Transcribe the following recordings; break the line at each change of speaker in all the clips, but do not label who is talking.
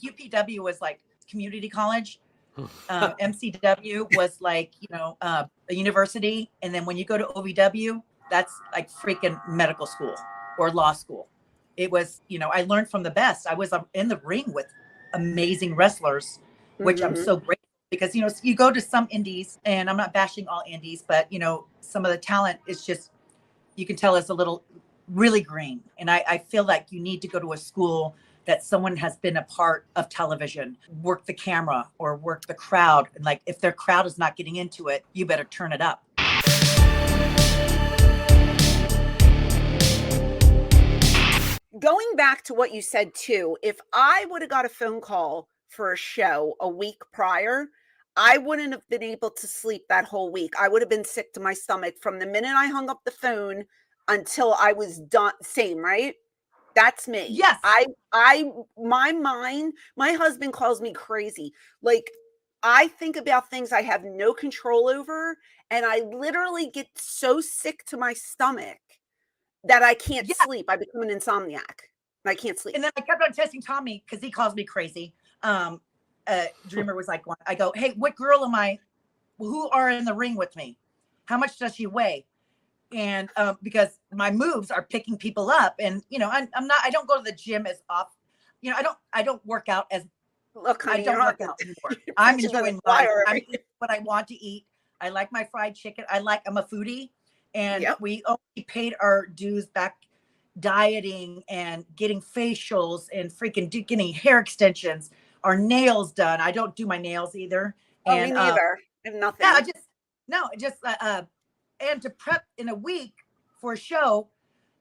UPW was like community college. MCW was like, a university. And then when you go to OVW, that's like freaking medical school or law school. It was, I learned from the best. I was in the ring with amazing wrestlers, which I'm so grateful because, you go to some indies, and I'm not bashing all indies, but, some of the talent is just, you can tell is a little really green. And I feel like you need to go to a school that someone has been a part of television, work the camera or work the crowd. And like, if their crowd is not getting into it, you better turn it up.
Going back to what you said too, if I would have got a phone call for a show a week prior, I wouldn't have been able to sleep that whole week. I would have been sick to my stomach from the minute I hung up the phone until I was done. Same, right? That's me.
Yes.
My mind, my husband calls me crazy. Like, I think about things I have no control over, and I literally get so sick to my stomach that I can't sleep. I become an insomniac. I can't sleep.
And then I kept on testing Tommy because he calls me crazy. Dreamer was like, I go, hey, what girl am I? Who are in the ring with me? How much does she weigh? And because my moves are picking people up, and I don't go to the gym as often. I don't work out as.
Look, honey,
I don't work out anymore. I'm enjoying life. I'm eating what I want to eat. I like my fried chicken. I'm a foodie, and we only paid our dues back dieting and getting facials and freaking getting hair extensions, our nails done. I don't do my nails either.
And me neither. I have nothing.
Yeah, and to prep in a week for a show,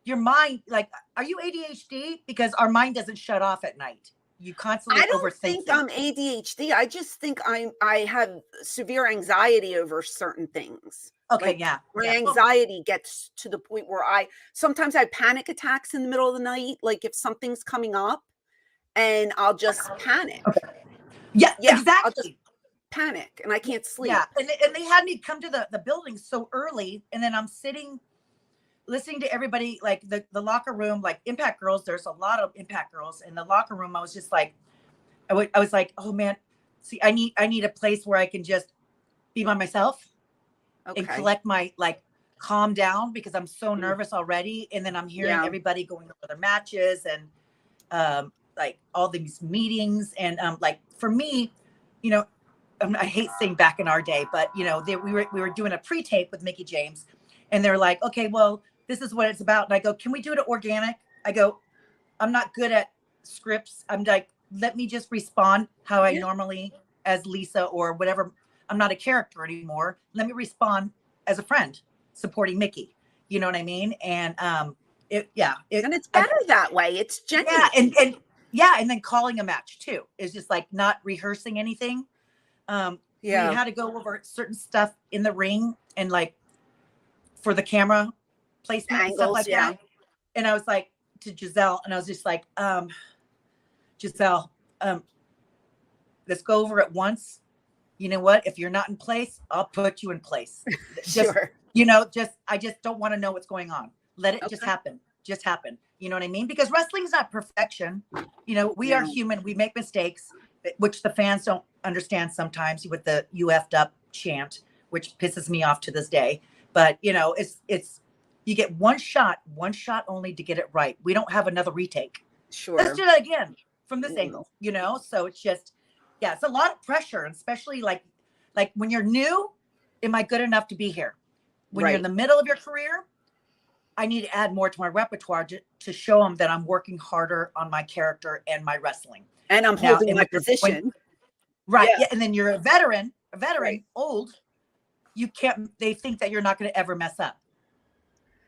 your mind, like, are you ADHD? Because our mind doesn't shut off at night. You constantly overthink. I don't
think I'm ADHD. I just think I have severe anxiety over certain things.
Okay,
like, my anxiety gets to the point where sometimes I panic attacks in the middle of the night. Like if something's coming up, and I'll just panic.
Okay. Yeah, exactly.
I'll just panic and I can't sleep.
Yeah, and they had me come to the building so early, and then I'm sitting listening to everybody, like the locker room, like Impact Girls. There's a lot of Impact Girls in the locker room. I was just like, I was like, oh man, see, I need a place where I can just be by myself and collect my, like, calm down, because I'm so nervous already. And then I'm hearing everybody going over their matches and like all these meetings. And like for me, I hate saying back in our day, but we were doing a pre-tape with Mickie James, and they're like, okay, well, this is what it's about. And I go, can we do it organic? I go, I'm not good at scripts. I'm like, let me just respond how I normally as Lisa or whatever. I'm not a character anymore. Let me respond as a friend supporting Mickie. You know what I mean? And
and it's better that way. It's genuine.
Yeah, and then calling a match too is just like not rehearsing anything. We had to go over certain stuff in the ring and like for the camera placement and stuff like that. And I was like to Giselle, and I was just like, Giselle, let's go over it once. You know what? If you're not in place, I'll put you in place. I just don't want to know what's going on. Let it just happen. Just happen. You know what I mean? Because wrestling's not perfection. We are human. We make mistakes, which the fans don't understand sometimes with the "you effed up" chant, which pisses me off to this day. But it's you get one shot only to get it right. We don't have another retake.
Sure.
Let's do that again from this angle. So it's just, it's a lot of pressure, especially like when you're new. Am I good enough to be here? When you're in the middle of your career, I need to add more to my repertoire to show them that I'm working harder on my character and my wrestling.
And I'm holding my position.
Right. Yeah. And then you're a veteran, old. You can't, they think that you're not going to ever mess up.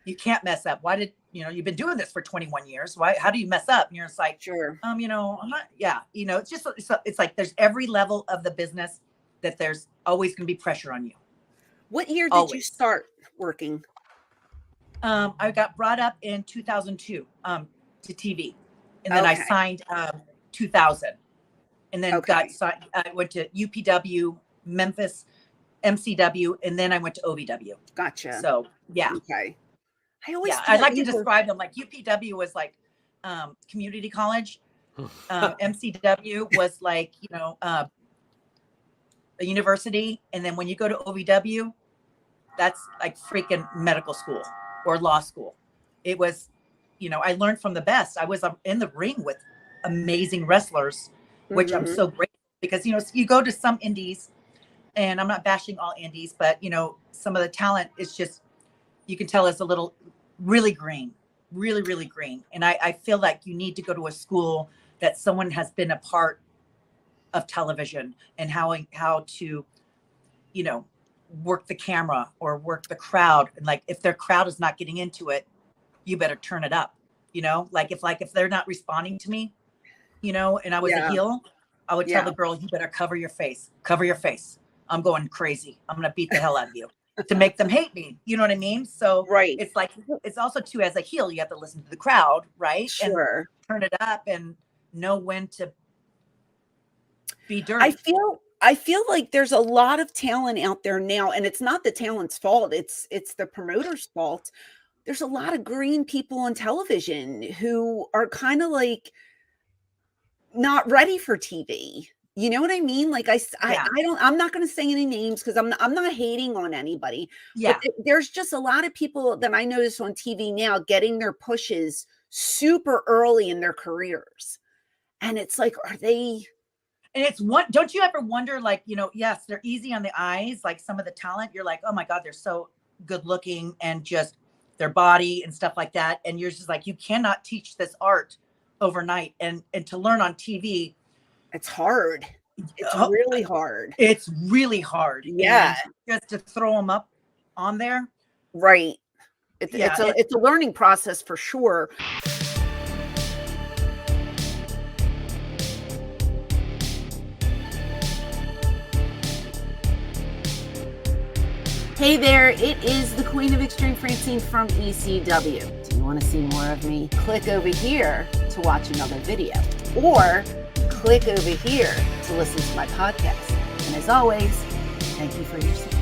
You can't mess up. Why did, you've been doing this for 21 years. Why, how do you mess up? And you're just like,
sure.
I'm not, it's just, it's like, there's every level of the business that there's always going to be pressure on you.
What year did you start working?
I got brought up in 2002 to TV, and then I signed 2000, and then I went to UPW, Memphis, MCW, and then I went to OVW.
Gotcha.
So
okay. I
like to describe them like UPW was like community college, MCW was like, a university. And then when you go to OVW, that's like freaking medical school or law school. It was, I learned from the best. I was in the ring with amazing wrestlers, which I'm so grateful because, you go to some indies, and I'm not bashing all indies, but, some of the talent is just, you can tell is a little really green, really, really green. And I feel like you need to go to a school that someone has been a part of television and how to, work the camera or work the crowd. And like, if their crowd is not getting into it, you better turn it up, if they're not responding to me, and I was a heel, I would tell the girl, you better cover your face. I'm going crazy. I'm going to beat the hell out of you to make them hate me. You know what I mean? So it's like, it's also too, as a heel, you have to listen to the crowd, right?
Sure.
And turn it up and know when to be dirty.
I feel like there's a lot of talent out there now, and it's not the talent's fault. It's the promoter's fault. There's a lot of green people on television who are kind of like not ready for TV. You know what I mean? Like I'm not going to say any names because I'm not hating on anybody.
Yeah.
But there's just a lot of people that I notice on TV now getting their pushes super early in their careers. And it's like, are they?
And don't you ever wonder, like, yes, they're easy on the eyes. Like some of the talent, you're like, oh my God, they're so good looking and just their body and stuff like that. And you're just like, you cannot teach this art overnight. And to learn on TV,
it's hard. It's really hard.
It's really hard.
Yeah.
And just to throw them up on there.
Right. It's a learning process for sure. Hey there, it is the Queen of Extreme, Francine from ECW. Do you want to see more of me? Click over here to watch another video, or click over here to listen to my podcast. And as always, thank you for your support.